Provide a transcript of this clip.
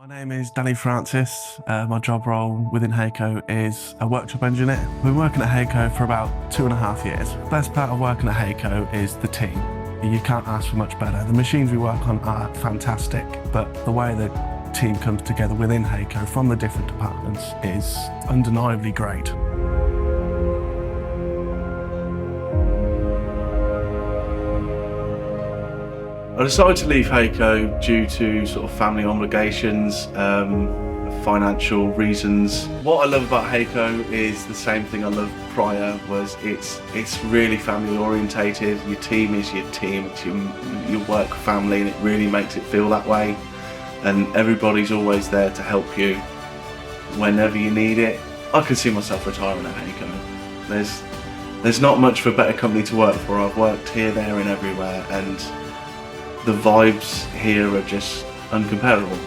My name is Danny Francis. My job role within Hako is a workshop engineer. I've been working at Hako for about 2.5 years. Best part of working at Hako is the team. You can't ask for much better. The machines we work on are fantastic, but the way the team comes together within Hako from the different departments is undeniably great. I decided to leave Hako due to sort of family obligations, financial reasons. What I love about Hako is the same thing I loved prior, was it's really family orientated. Your team is your team, it's your work family, and it really makes it feel that way. And everybody's always there to help you whenever you need it. I could see myself retiring at Hako. There's not much of a better company to work for. I've worked here, there and everywhere, and the vibes here are just uncomparable.